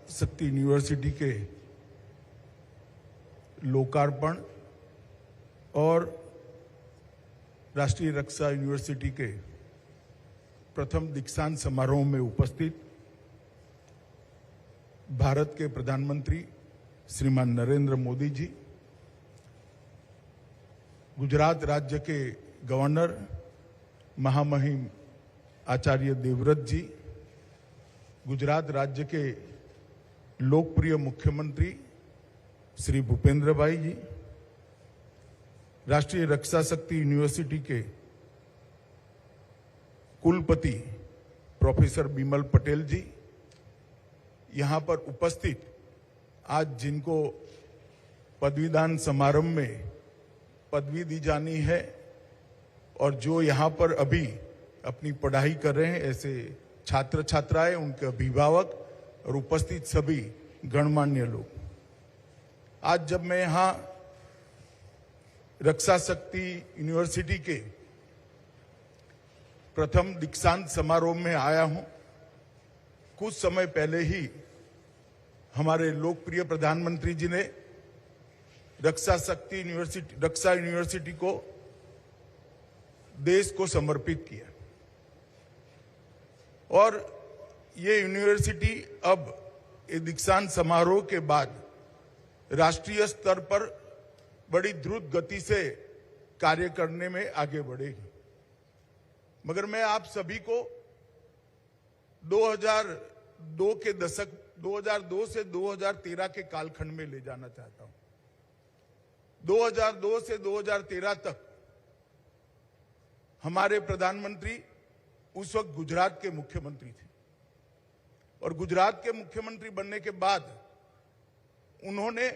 शक्ति यूनिवर्सिटी के लोकार्पण और राष्ट्रीय रक्षा यूनिवर्सिटी के प्रथम दीक्षांत समारोह में उपस्थित भारत के प्रधानमंत्री श्रीमान नरेंद्र मोदी जी, गुजरात राज्य के गवर्नर महामहिम आचार्य देवव्रत जी, गुजरात राज्य के लोकप्रिय मुख्यमंत्री श्री भूपेंद्र भाई जी, राष्ट्रीय रक्षा शक्ति यूनिवर्सिटी के कुलपति प्रोफेसर बिमल पटेल जी, यहां पर उपस्थित आज जिनको पदवीदान समारोह में पदवी दी जानी है और जो यहां पर अभी अपनी पढ़ाई कर रहे हैं ऐसे छात्र छात्राएं, उनके अभिभावक और उपस्थित सभी गणमान्य लोग, आज जब मैं यहां रक्षा शक्ति यूनिवर्सिटी के प्रथम दीक्षांत समारोह में आया हूं, कुछ समय पहले ही हमारे लोकप्रिय प्रधानमंत्री जी ने रक्षा यूनिवर्सिटी को देश को समर्पित किया और ये यूनिवर्सिटी अब दीक्षांत समारोह के बाद राष्ट्रीय स्तर पर बड़ी द्रुत गति से कार्य करने में आगे बढ़ेगी। मगर मैं आप सभी को 2002 के दशक 2002 से 2013 के कालखंड में ले जाना चाहता हूं। 2002 से 2013 तक हमारे प्रधानमंत्री उस वक्त गुजरात के मुख्यमंत्री थे और गुजरात के मुख्यमंत्री बनने के बाद उन्होंने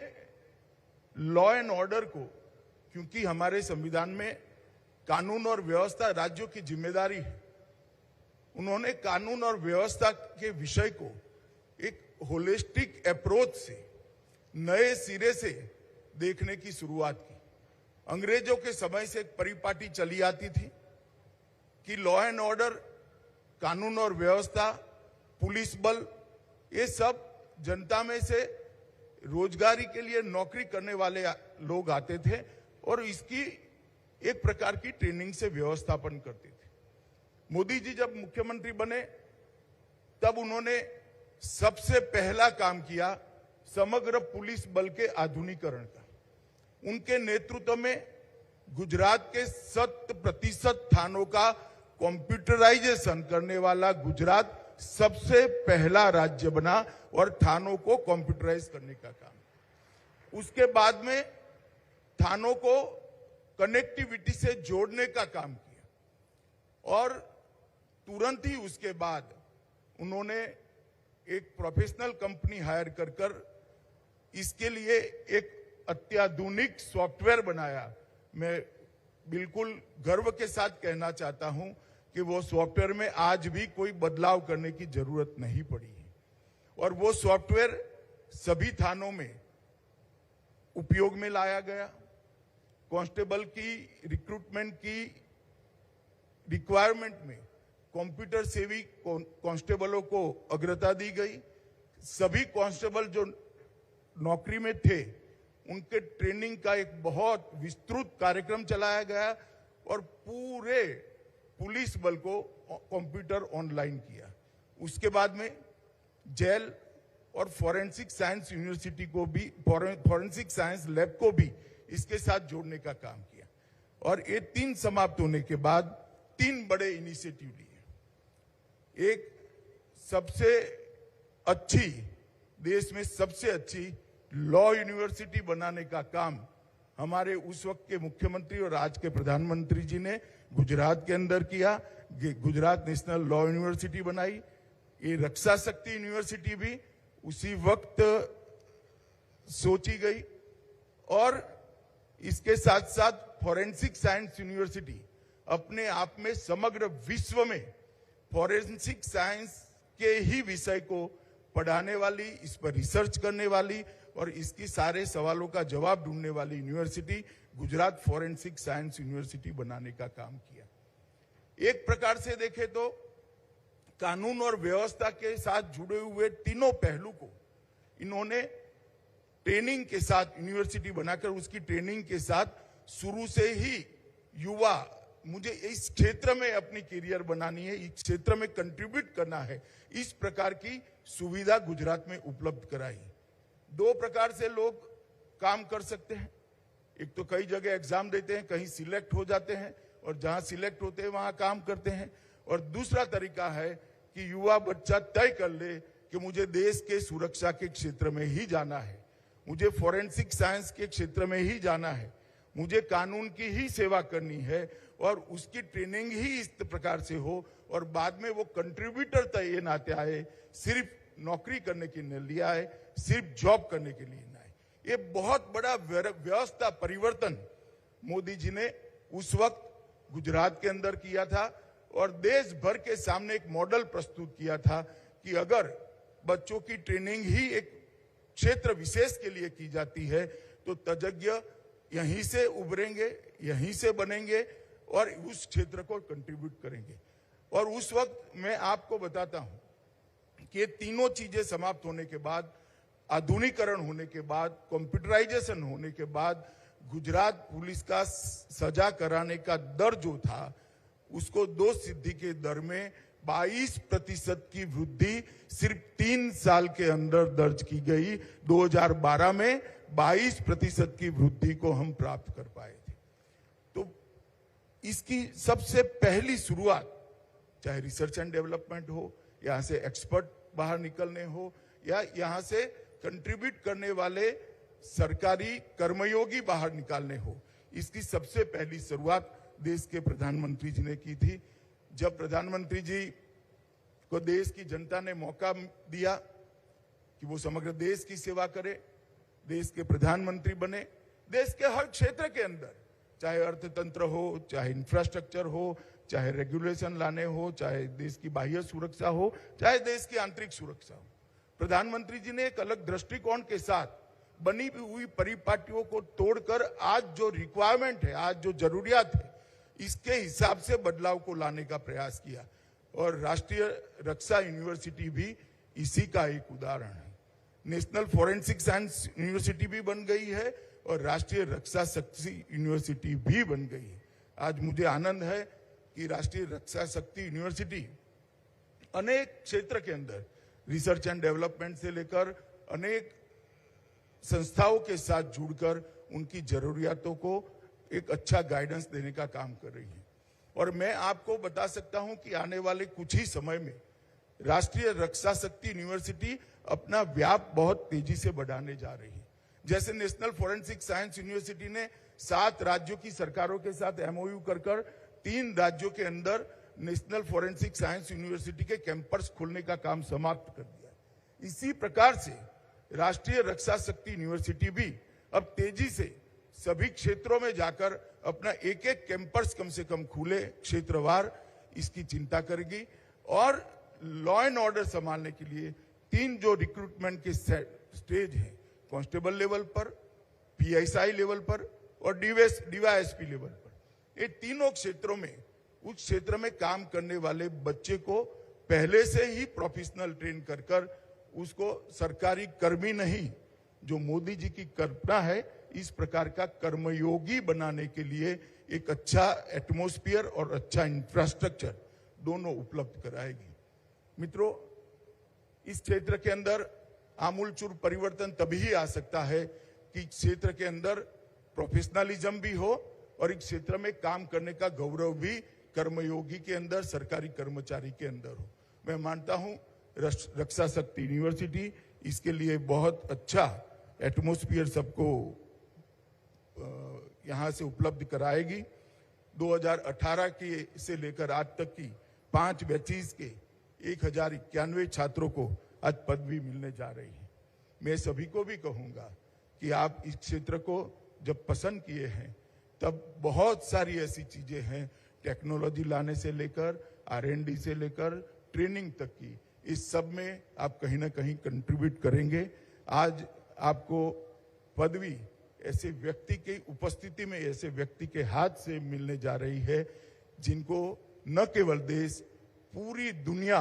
लॉ एंड ऑर्डर को, क्योंकि हमारे संविधान में कानून और व्यवस्था राज्यों की जिम्मेदारी है, उन्होंने कानून और व्यवस्था के विषय को एक होलिस्टिक अप्रोच से नए सिरे से देखने की शुरुआत की। अंग्रेजों के समय से एक परिपाटी चली आती थी कि लॉ एंड ऑर्डर, कानून और व्यवस्था, पुलिस बल, ये सब जनता में से रोजगारी के लिए नौकरी करने वाले लोग आते थे और इसकी एक प्रकार की ट्रेनिंग से व्यवस्थापन करते थे। मोदी जी जब मुख्यमंत्री बने तब उन्होंने सबसे पहला काम किया समग्र पुलिस बल के आधुनिकीकरण का। उनके नेतृत्व में गुजरात के 100% थानों का कंप्यूटराइजेशन करने वाला गुजरात सबसे पहला राज्य बना और थानों को कंप्यूटराइज करने का काम। उसके बाद में थानों को कनेक्टिविटी से जोड़ने का काम किया और तुरंत ही उसके बाद उन्होंने एक प्रोफेशनल कंपनी हायर कर इसके लिए एक अत्याधुनिक सॉफ्टवेयर बनाया। मैं बिल्कुल गर्व के साथ कहना चाहता हूं कि वो सॉफ्टवेयर में आज भी कोई बदलाव करने की जरूरत नहीं पड़ी है और वो सॉफ्टवेयर सभी थानों में उपयोग में लाया गया। कांस्टेबल की रिक्रूटमेंट की रिक्वायरमेंट में कंप्यूटर सेवी कांस्टेबलों को अग्रता दी गई। सभी कांस्टेबल जो नौकरी में थे उनके ट्रेनिंग का एक बहुत विस्तृत कार्यक्रम चलाया गया और पूरे पुलिस बल को कंप्यूटर ऑनलाइन किया। उसके बाद में जेल और फॉरेंसिक साइंस यूनिवर्सिटी को भी, फॉरेंसिक साइंस लैब को भी इसके साथ जोड़ने का काम किया और ये 3 समाप्त होने के बाद 3 बड़े इनिशिएटिव लिए। एक सबसे अच्छी, देश में सबसे अच्छी लॉ यूनिवर्सिटी बनाने का काम हमारे उस वक्त के मुख्यमंत्री और आज के प्रधानमंत्री जी ने गुजरात के अंदर किया। गुजरात नेशनल लॉ यूनिवर्सिटी बनाई। ये रक्षा शक्ति यूनिवर्सिटी भी उसी वक्त सोची गई और इसके साथ साथ फॉरेंसिक साइंस यूनिवर्सिटी अपने आप में समग्र विश्व में फॉरेंसिक साइंस के ही विषय को पढ़ाने वाली, इस पर रिसर्च करने वाली और इसकी सारे सवालों का जवाब ढूंढने वाली university Gujarat forensic science university बनाने का काम किया। एक प्रकार से देखें तो कानून और व्यवस्था के साथ जुड़े हुए तीनों पहलू को इन्होंने ट्रेनिंग के साथ यूनिवर्सिटी बनाकर उसकी ट्रेनिंग के साथ शुरू से ही युवा मुझे इस क्षेत्र में अपनी करियर बनानी है, इस क्षेत्र में कंट्रीब्यूट करना है, इस प्रकार की सुविधा गुजरात में उपलब्ध कराई। दो प्रकार से लोग काम कर सकते हैं, एक तो कई जगह एग्जाम देते हैं, कहीं सिलेक्ट हो जाते हैं और जहां सिलेक्ट होते हैं वहां काम करते हैं, और दूसरा तरीका है कि युवा बच्चा तय कर ले कि मुझे देश के सुरक्षा के क्षेत्र में ही जाना है, मुझे फॉरेंसिक साइंस के क्षेत्र में ही जाना है, मुझे कानून की ही सेवा करनी है, और उसकी ट्रेनिंग ही इस प्रकार से हो और बाद में वो कंट्रीब्यूटर तय नाते आए, सिर्फ नौकरी करने के लिए लिया है, सिर्फ जॉब करने के लिए ना है। ये बहुत बड़ा व्यवस्था परिवर्तन मोदी जी ने उस वक्त गुजरात के अंदर किया था और देश भर के सामने एक मॉडल प्रस्तुत किया था कि अगर बच्चों की ट्रेनिंग ही एक क्षेत्र विशेष के लिए की जाती है तो तज्ञ यहीं से उभरेंगे, यहीं से बनेंगे और उस क्षेत्र को कंट्रीब्यूट करेंगे। और उस वक्त मैं आपको बताता हूं कि ये तीनों चीजें समाप्त होने के बाद, आधुनिकीकरण होने के बाद, कंप्यूटराइजेशन होने के बाद, गुजरात पुलिस का सजा कराने का दर जो था उसको 2 सिद्धि के दर में 22% की वृद्धि सिर्फ 3 साल के अंदर दर्ज की गई। 2012 में 22% की वृद्धि को हम प्राप्त कर पाए थे। तो इसकी सबसे पहली शुरुआत, चाहे रिसर्च एंड डेवलपमेंट हो, यहां से एक्सपर्ट बाहर निकलने हो, या यहां से कंट्रीब्यूट करने वाले सरकारी कर्मयोगी बाहर निकालने हो, इसकी सबसे पहली शुरुआत देश के प्रधानमंत्री जी ने की थी। जब प्रधानमंत्री जी को देश की जनता ने मौका दिया कि वो समग्र देश की सेवा करे, देश के प्रधानमंत्री बने, देश के हर क्षेत्र के अंदर, चाहे अर्थतंत्र हो, चाहे इंफ्रास्ट्रक्चर हो, चाहे रेगुलेशन लाने हो, चाहे देश की बाह्य सुरक्षा हो, चाहे देश की आंतरिक सुरक्षा हो, प्रधानमंत्री जी ने एक अलग दृष्टिकोण के साथ बनी हुई परिपाटियों को तोड़कर आज जो रिक्वायरमेंट है, आज जो जरूरियात है, इसके हिसाब से बदलाव को लाने का प्रयास किया। और राष्ट्रीय रक्षा यूनिवर्सिटी भी इसी का एक उदाहरण है। नेशनल फॉरेंसिक साइंस यूनिवर्सिटी भी बन गई है और राष्ट्रीय रक्षा शक्ति यूनिवर्सिटी भी बन गई है। आज मुझे आनंद है कि राष्ट्रीय रक्षा शक्ति यूनिवर्सिटी अनेक क्षेत्र के अंदर रिसर्च एंड डेवलपमेंट से लेकर अनेक संस्थाओं के साथ जुड़कर उनकी जरूरियातों को एक अच्छा गाइडेंस देने का काम कर रही है। और मैं आपको बता सकता हूं कि आने वाले कुछ ही समय में राष्ट्रीय रक्षा शक्ति यूनिवर्सिटी अपना व्याप बहुत तेजी से बढ़ाने जा रही है। जैसे नेशनल फॉरेंसिक साइंस यूनिवर्सिटी ने 7 राज्यों की सरकारों के साथ एमओयू कर 3 राज्यों के अंदर नेशनल फॉरेंसिक साइंस यूनिवर्सिटी के कैंपस खोलने का काम समाप्त कर दिया। इसी प्रकार से राष्ट्रीय रक्षा शक्ति यूनिवर्सिटी भी अब तेजी से सभी क्षेत्रों में जाकर अपना एक कैंपस कम से कम खुले क्षेत्रवार, इसकी चिंता करेगी। और लॉ एंड ऑर्डर संभालने के लिए 3 जो रिक्रूटमेंट के स्टेज हैं, कांस्टेबल लेवल पर, पीएसआई लेवल पर और डीवाईएसपी लेवल पर, ये तीनों क्षेत्रों में उस क्षेत्र में काम करने वाले बच्चे को पहले से ही प्रोफेशनल ट्रेन कर उसको सरकारी कर्मी नहीं, जो मोदी जी की कल्पना है, इस प्रकार का कर्मयोगी बनाने के लिए एक अच्छा एटमॉस्फेयर और अच्छा इंफ्रास्ट्रक्चर दोनों उपलब्ध कराएगी। मित्रों, इस क्षेत्र के अंदर आमूलचूल परिवर्तन तभी ही आ सकता है कि क्षेत्र के अंदर प्रोफेशनलिज्म भी हो और इस क्षेत्र में काम करने का गौरव भी कर्मयोगी के अंदर, सरकारी कर्मचारी के अंदर हो। मैं मानता हूं रक्षा शक्ति यूनिवर्सिटी इसके लिए बहुत अच्छा एटमॉस्फेयर सबको यहां से उपलब्ध कराएगी। 2018 के से लेकर आज तक की 5 बैचेस के 1091 छात्रों को आज पदवी मिलने जा रही है। मैं सभी को भी कहूंगा कि आप इस क्षेत्र को जब पसंद किए हैं तब बहुत सारी ऐसी चीजें हैं, टेक्नोलॉजी लाने से लेकर R&D से लेकर ट्रेनिंग तक की, इस सब में आप कहीं ना कहीं कंट्रीब्यूट करेंगे। आज आपको पदवी ऐसे व्यक्ति की उपस्थिति में, ऐसे व्यक्ति के हाथ से मिलने जा रही है जिनको न केवल देश, पूरी दुनिया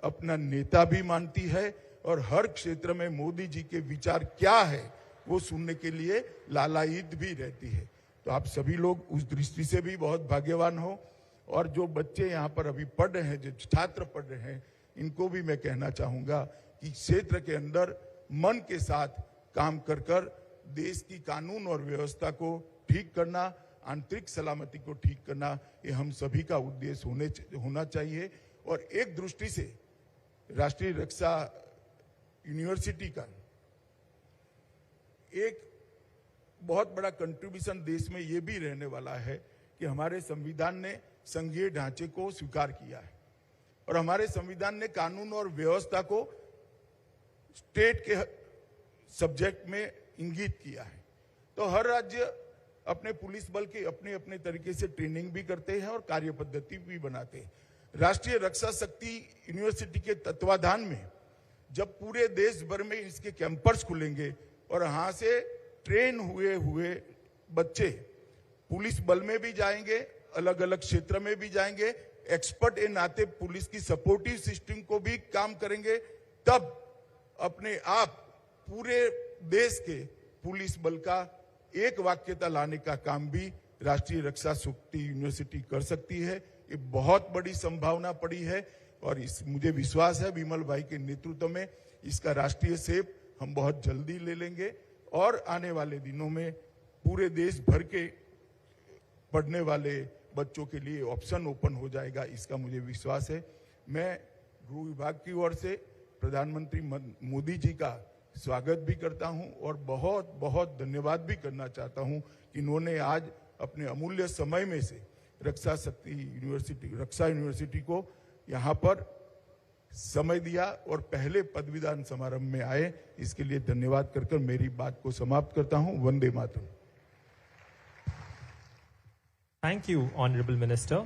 अपना नेता भी मानती है और हर क्षेत्र में मोदी जी के विचार क्या है वो सुनने के लिए लालायित भी रहती है। तो आप सभी लोग उस दृष्टि से भी बहुत भाग्यवान हो। और जो बच्चे यहाँ पर अभी पढ़ रहे हैं, जो छात्र पढ़ रहे हैं, इनको भी मैं कहना चाहूंगा कि क्षेत्र के अंदर मन के साथ काम कर कर देश की कानून और व्यवस्था को ठीक करना, आंतरिक सलामती को ठीक करना, ये हम सभी का उद्देश्य होना चाहिए। और एक दृष्टि से राष्ट्रीय रक्षा यूनिवर्सिटी का एक बहुत बड़ा कंट्रीब्यूशन देश में ये भी रहने वाला है कि हमारे संविधान ने संघीय ढांचे को स्वीकार किया है और हमारे संविधान ने कानून और व्यवस्था को स्टेट के सब्जेक्ट में इंगित किया है। तो हर राज्य अपने पुलिस बल के अपने अपने तरीके से ट्रेनिंग भी करते हैं और कार्य पद्धति भी बनाते हैं। राष्ट्रीय रक्षा शक्ति यूनिवर्सिटी के तत्वाधान में जब पूरे देश भर में इसके कैंपस खुलेंगे और यहां से ट्रेन हुए बच्चे पुलिस बल में भी जाएंगे, अलग अलग क्षेत्र में भी जाएंगे, एक्सपर्ट के नाते पुलिस की सपोर्टिव सिस्टम को भी काम करेंगे, तब अपने आप पूरे देश के पुलिस बल का एक वाक्यता लाने का काम भी राष्ट्रीय रक्षा शक्ति यूनिवर्सिटी कर सकती है। ये बहुत बड़ी संभावना पड़ी है और मुझे विश्वास है विमल भाई के नेतृत्व में इसका राष्ट्रीय शेप हम बहुत जल्दी ले लेंगे और आने वाले दिनों में पूरे देश भर के पढ़ने वाले बच्चों के लिए ऑप्शन ओपन हो जाएगा, इसका मुझे विश्वास है। मैं गृह विभाग की ओर से प्रधानमंत्री मोदी जी का स्वागत भी करता हूं और बहुत बहुत धन्यवाद भी करना चाहता हूं कि इन्होंने आज अपने अमूल्य समय में से रक्षा यूनिवर्सिटी को यहाँ पर समय दिया और पहले पदवीदान समारोह में आए, इसके लिए धन्यवाद कर मेरी बात को समाप्त करता हूं। Vande Mataram. Thank you, Honorable Minister.